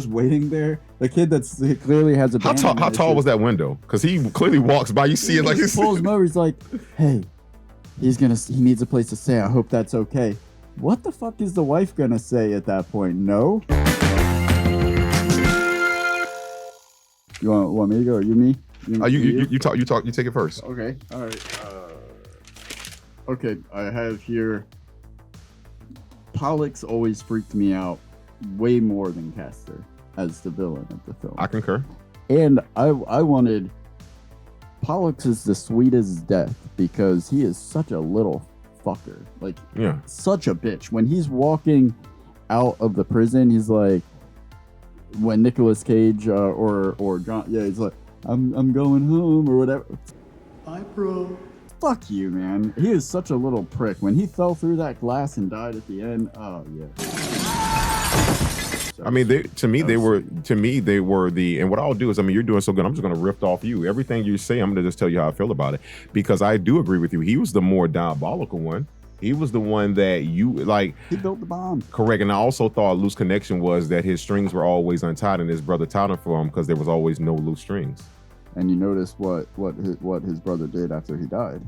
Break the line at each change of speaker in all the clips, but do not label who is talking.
just waiting there. The kid that's clearly has a
how tall was that window? Because he clearly walks by. You see it like
he pulls him over. He's like, hey, he needs a place to stay. I hope that's okay. What the fuck is the wife gonna say at that point? No. You want me to go or you me?
You talk. You take it first.
Okay. All right. Okay. I have here. Pollux always freaked me out way more than Castor as the villain of the film.
I concur.
And I wanted Pollux is the sweetest death because he is such a little fucker. Like, such a bitch. When he's walking out of the prison, he's like, when Nicolas Cage or John, he's like, I'm going home or whatever. Bye, bro. Fuck you, man. He is such a little prick. When he fell through that glass and died at the end, oh yeah.
I mean, they were the, and what I'll do is, I mean, you're doing so good. I'm just going to riff off you. Everything you say, I'm going to just tell you how I feel about it, because I do agree with you. He was the more diabolical one. He was the one that you like.
He built the bomb.
Correct. And I also thought a loose connection was that his strings were always untied and his brother tied them for him because there was always no loose strings.
And you notice what his brother did after he died.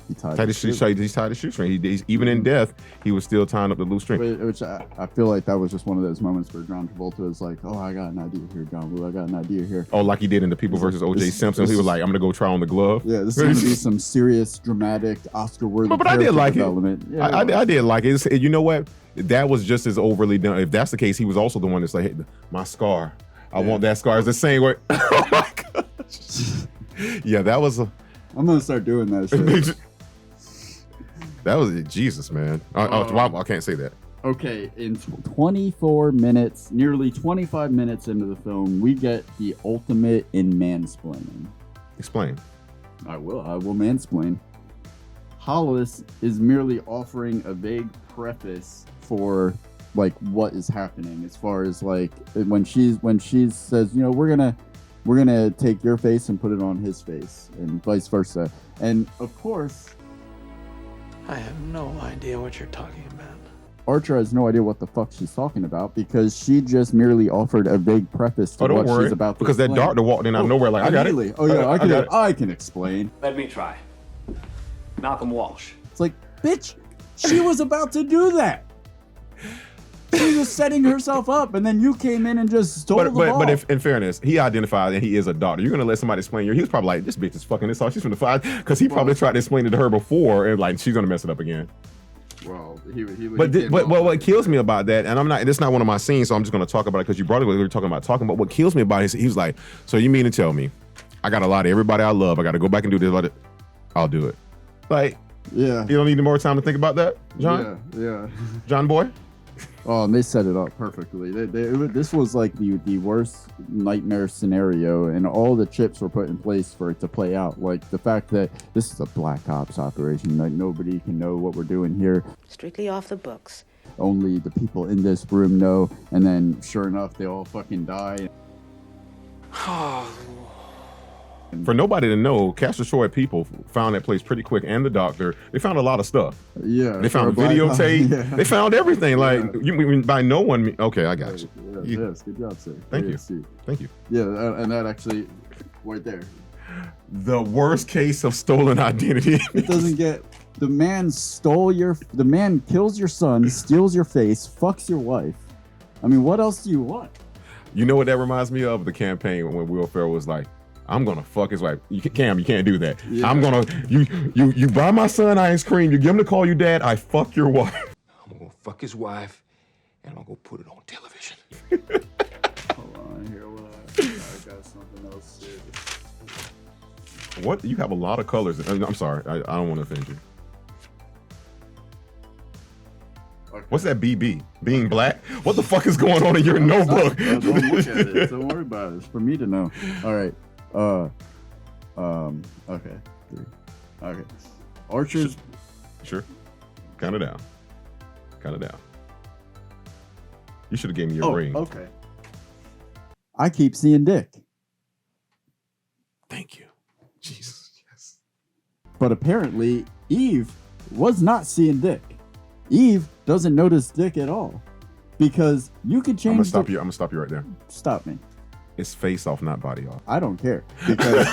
He tied his shoestring. Even in death, he was still tying up the loose string. Which I feel like that was just one of those moments where John Travolta was like, "Oh, I got an idea here, John Woo. I got an idea here."
Oh, like he did in the People versus O.J. Simpson. He was like, "I'm gonna go try on the glove."
Yeah, this is gonna be some serious, dramatic, Oscar-worthy.
But I did like
development.
it. Yeah, I did like it. You know what? That was just as overly done. If that's the case, he was also the one that's like, "Hey, my scar. I want that scar." It's the same way. Oh my gosh. Yeah, that was.
I'm gonna start doing that shit.
That was Jesus, man. I can't say that.
Okay, in 24 minutes, nearly 25 minutes into the film, we get the ultimate in mansplaining.
Explain.
I will mansplain. Hollis is merely offering a vague preface for like what is happening, as far as like when she says, you know, we're gonna take your face and put it on his face, and vice versa. And of course,
I have no idea what you're talking about.
Archer has no idea what the fuck she's talking about because she just merely offered a vague preface to what she's about to
because explain. That doctor walked in out of nowhere like, I got it.
Oh yeah, I can explain.
Let me try. Malcolm Walsh.
It's like, bitch, she was about to do that. She was setting herself up, and then you came in and just stole the ball.
But in fairness, he identified that he is a doctor. You're gonna let somebody explain. He was probably like, "This bitch is fucking this off. She's from the five," because he probably tried to explain it to her before, and like she's gonna mess it up again.
Well,
but what kills me about that, and I'm not. It's not one of my scenes, so I'm just gonna talk about it because you brought it. We were talking. But what kills me about it, he was like, "So you mean to tell me, I got a lot of everybody I love. I got to go back and do this. I'll do it." Like,
yeah,
you don't need more time to think about that, John.
Yeah.
John boy.
Oh, and they set it up perfectly. This was like the worst nightmare scenario, and all the chips were put in place for it to play out. Like the fact that this is a black ops operation, like nobody can know what we're doing here.
Strictly off the books.
Only the people in this room know, and then sure enough, they all fucking die.
For nobody to know, Castor Troy people found that place pretty quick, and the doctor. They found a lot of stuff.
Yeah.
They found videotape. Yeah. They found everything. Like, you mean by no one. Okay, I got you.
Yes, good job, sir.
Thank you. Thank you.
Yeah, and that actually, right there.
The worst case of stolen identity.
It doesn't get. The man kills your son, steals your face, fucks your wife. I mean, what else do you want?
You know what that reminds me of? The campaign when Will Ferrell was like, "I'm gonna fuck his wife." You can't do that. Yeah. I'm gonna you buy my son ice cream. You give him to call you dad. I fuck your wife.
I'm gonna fuck his wife, and I'm gonna put it on television.
Hold on here. I got something else here.
What? You have a lot of colors. I'm sorry. I don't want to offend you. Okay. What's that BB? Being black? What the fuck is going on in your notebook?
Don't look at it. Don't worry about it. It's for me to know. All right. Okay. 3. Okay. Archer's.
Sure. Count it down. You should have gave me your ring.
Okay. I keep seeing dick.
Thank you. Jesus. Yes.
But apparently, Eve was not seeing dick. Eve doesn't notice dick at all. because you could change.
I'm gonna stop you right there.
Stop me.
It's face off, not body off.
I don't care because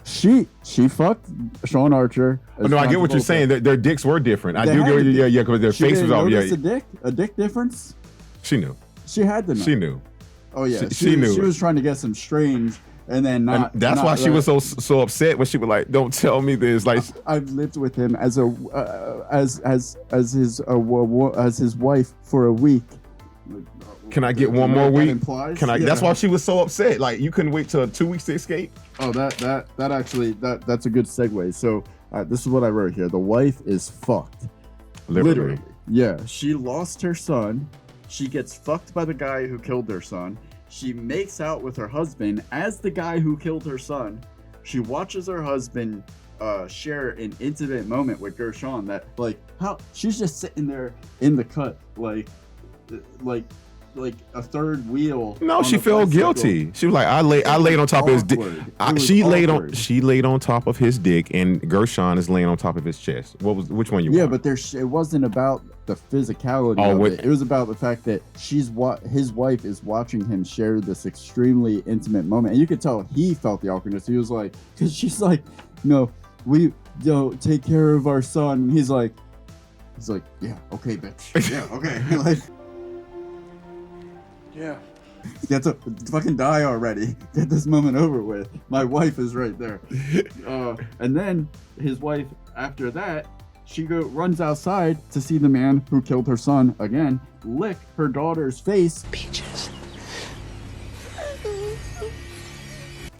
she fucked Sean Archer.
No, I get what you're saying. Their dicks were different. I do get what yeah, because their face was off. Yeah,
a dick difference.
She knew.
She had to know.
She knew.
Oh yeah,
she knew.
She was trying to get some strange, and then not.
And that's
not
why she was so upset when she was like, "Don't tell me this." Like,
I've lived with him as his wife for a week.
Can I get one more week? Can I?
Yeah.
That's why she was so upset. Like, you couldn't wait till 2 weeks to escape.
Oh, that's a good segue. So this is what I wrote here. The wife is fucked. Literally. Yeah, she lost her son. She gets fucked by the guy who killed her son. She makes out with her husband as the guy who killed her son. She watches her husband share an intimate moment with Gershon that, like, how she's just sitting there in the cut, like a third wheel.
No, she felt guilty. She was like, I laid on top of his dick. She laid on top of his dick, and Gershon is laying on top of his chest. Which one you want?
Yeah, but it wasn't about the physicality of it. It was about the fact that his wife is watching him share this extremely intimate moment, and you could tell he felt the awkwardness. He was like, because she's like, no, we don't take care of our son, and he's like, yeah, okay, bitch, yeah, okay, like.
Yeah.
You have to fucking die already. Get this moment over with. My wife is right there. And then his wife, after that, she runs outside to see the man who killed her son again lick her daughter's face.
Peaches.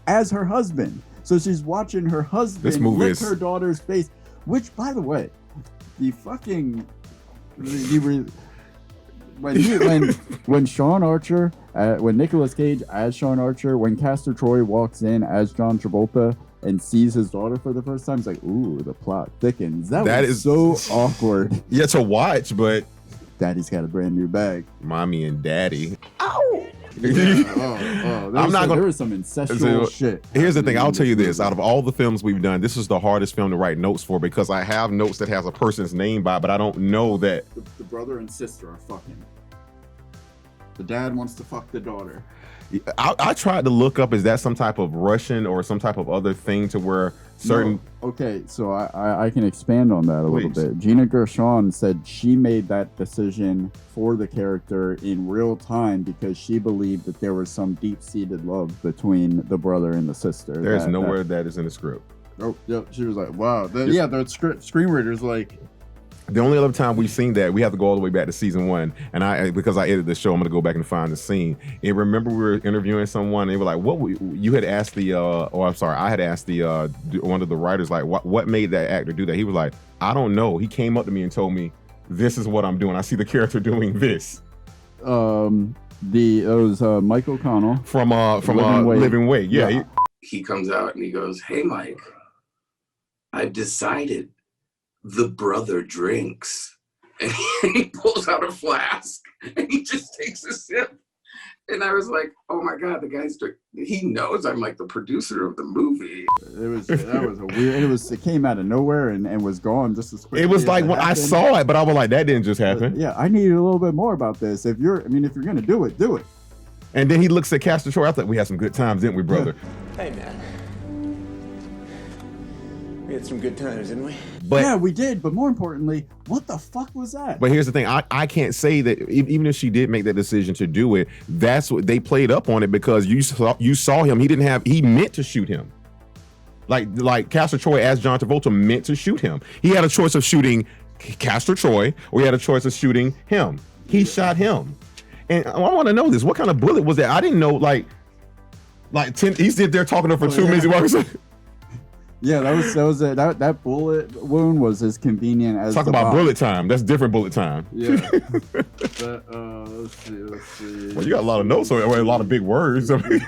As her husband. So she's watching her husband lick her daughter's face. Which, by the way, when Sean Archer, when Nicolas Cage as Sean Archer, when Castor Troy walks in as John Travolta and sees his daughter for the first time, it's like, ooh, the plot thickens. That was so awkward.
Yeah, to watch, but
Daddy's got a brand new bag.
Mommy and Daddy.
Ow! Yeah. There was some incestual shit.
Here's the thing. I'll tell you this. Out of all the films we've done, this is the hardest film to write notes for because I have notes that has a person's name by it, but I don't know that.
The brother and sister are fucking. The dad wants to fuck the daughter.
I tried to look up, is that some type of Russian or some type of other thing to where certain...
No. Okay, so I can expand on that a little bit. Gina Gershon said she made that decision for the character in real time because she believed that there was some deep-seated love between the brother and the sister.
There's nowhere that is in the script.
Oh, yeah, she was like, wow. The screenwriter's like...
The only other time we've seen that, we have to go all the way back to season 1. And because I edited the show, I'm going to go back and find the scene. And remember we were interviewing someone and they were like, you had asked I had asked one of the writers, like, what made that actor do that? He was like, I don't know. He came up to me and told me, this is what I'm doing. I see the character doing this.
It was Mike O'Connell
from Living Way. Yeah.
He comes out and he goes, hey, Mike, I've decided the brother drinks. And he pulls out a flask and he just takes a sip. And I was like, oh my God, the guy's he knows I'm like the producer of the movie. It came out of nowhere and was gone just as quickly.
It was like when I saw it, but I was like, that didn't just happen.
Yeah, I needed a little bit more about this. If you're gonna do it, do it.
And then he looks at Castor Troy. I thought we had some good times, didn't we, brother?
Hey man. We had some good times, didn't we?
But,
yeah, we did. But more importantly, what the fuck was that?
But here's the thing. I can't say that even if she did make that decision to do it, that's what they played up on it because you saw him. He meant to shoot him. Like Castor Troy as John Travolta meant to shoot him. He had a choice of shooting Castor Troy or he had a choice of shooting him. He shot him. And I want to know this. What kind of bullet was that? I didn't know, he's there talking to her for 2 minutes.
Yeah, that bullet wound was as convenient as
talk about bullet time. That's different bullet time.
Yeah. Let's see.
Well, you got a lot of notes, a lot of big words.
Okay.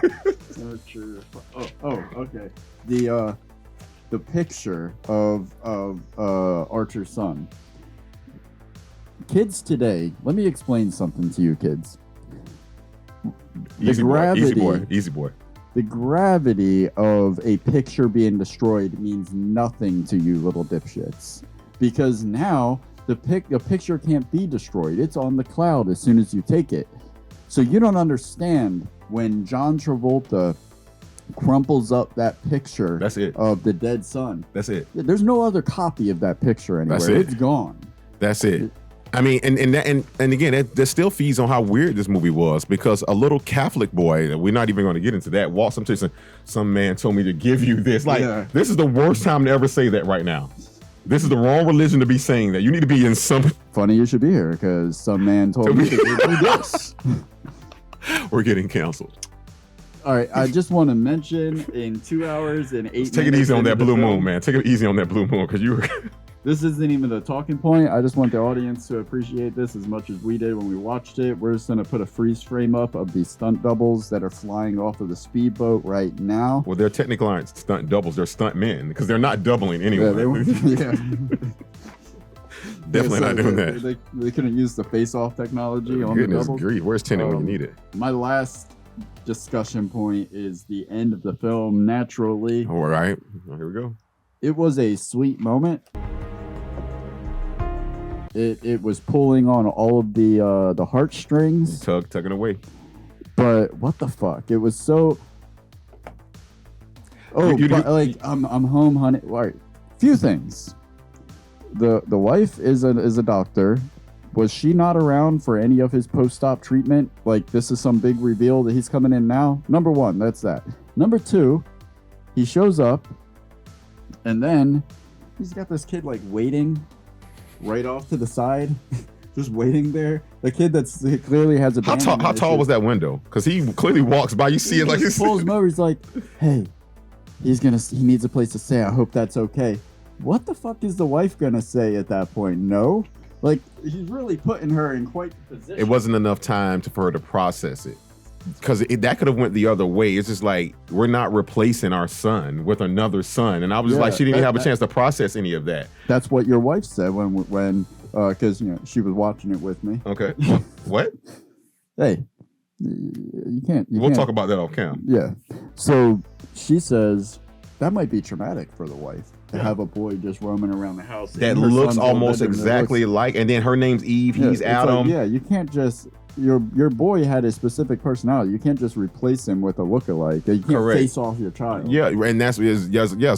The picture of Archer's son. Kids today, let me explain something to you kids.
Easy boy.
The gravity of a picture being destroyed means nothing to you little dipshits. Because now The picture can't be destroyed. It's on the cloud as soon as you take it. So you don't understand when John Travolta crumples up that picture
That's it.
of the dead son.
That's it.
There's no other copy of that picture anywhere.
That's it.
It's gone.
That's it. I mean, and again, that still feeds on how weird this movie was, because a little Catholic boy, we're not even going to get into that, walks up to some man told me to give you this. Like, This is the worst time to ever say that right now. This is the wrong religion to be saying that. You need to be in some...
Funny you should be here, because some man told me to give you this.
We're getting canceled.
All right, I just want to mention in 2 hours and 8 minutes...
Take it easy on that blue moon, man. Take it easy on that blue moon, because you were...
This isn't even the talking point. I just want the audience to appreciate this as much as we did when we watched it. We're just going to put a freeze frame up of the stunt doubles that are flying off of the speedboat right now.
Well, they're technically aren't stunt doubles. They're stunt men, because they're not doubling anyway. Definitely not doing that.
They couldn't use the face-off technology on the doubles.
Grief. Where's Tenet when you need it?
My last discussion point is the end of the film, naturally.
All right. Well, here we go.
It was a sweet moment. It was pulling on all of the heartstrings.
Tugging away.
But what the fuck? It was so... Oh, I'm home, honey. All right. Few things. The wife is a doctor. Was she not around for any of his post-op treatment? Like, this is some big reveal that he's coming in now? Number one, that's that. Number two, he shows up, and then he's got this kid, like, waiting right off to the side, just waiting there. The kid he clearly has a...
How tall was that window? Because he clearly walks by. You see it like...
He pulls him over. He's like, hey, he needs a place to stay. I hope that's okay. What the fuck is the wife gonna say at that point? No? Like, he's really putting her in quite the position.
It wasn't enough time for her to process it. Because that could have went the other way. It's just like, we're not replacing our son with another son. And I was just like, she didn't even have a chance to process any of that.
That's what your wife said when because she was watching it with me.
Okay. What?
Hey, you can't.
We'll talk about that off cam.
Yeah. So she says that might be traumatic for the wife to have a boy just roaming around the house
that looks almost exactly like. And then her name's Eve. He's Adam.
Like, you can't just. Your boy had a specific personality. You can't just replace him with a lookalike. You can't face off your child.
Yeah, and that's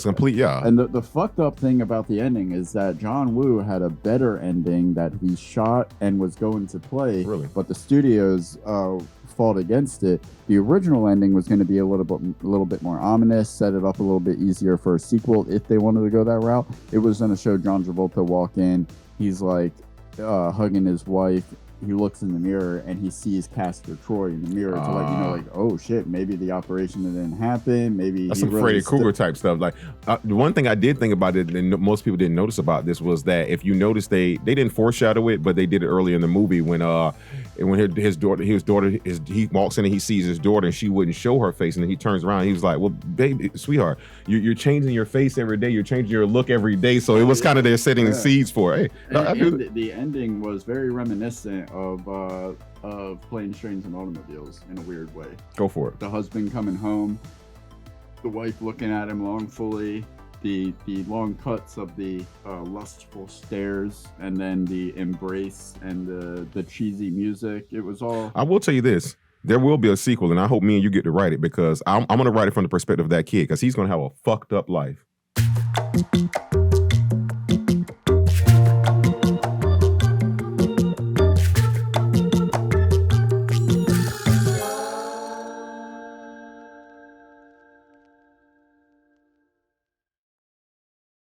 complete. Yeah.
And the fucked up thing about the ending is that John Woo had a better ending that he shot and was going to play.
Really?
But the studios fought against it. The original ending was going to be a little bit more ominous, set it up a little bit easier for a sequel if they wanted to go that route. It was going to show John Travolta walk in. He's like hugging his wife. He looks in the mirror and he sees Castor Troy in the mirror to let you know, like, oh shit, maybe the operation didn't happen. Maybe
that's some Freddy Krueger type stuff. Like the one thing I did think about it, and most people didn't notice about this, was that if you notice, they didn't foreshadow it, but they did it early in the movie when his daughter, he walks in and he sees his daughter and she wouldn't show her face, and then he turns around and he was like, well, baby, sweetheart, you're changing your face every day, you're changing your look every day. So it was kind of there setting the seeds for it. Hey,
the ending was very reminiscent of Planes, Trains, and Automobiles in a weird way.
Go for it.
The husband coming home, the wife looking at him longfully, the long cuts of the lustful stares, and then the embrace and the cheesy music. It was all...
I will tell you this. There will be a sequel, and I hope me and you get to write it, because I'm going to write it from the perspective of that kid, because he's going to have a fucked up life.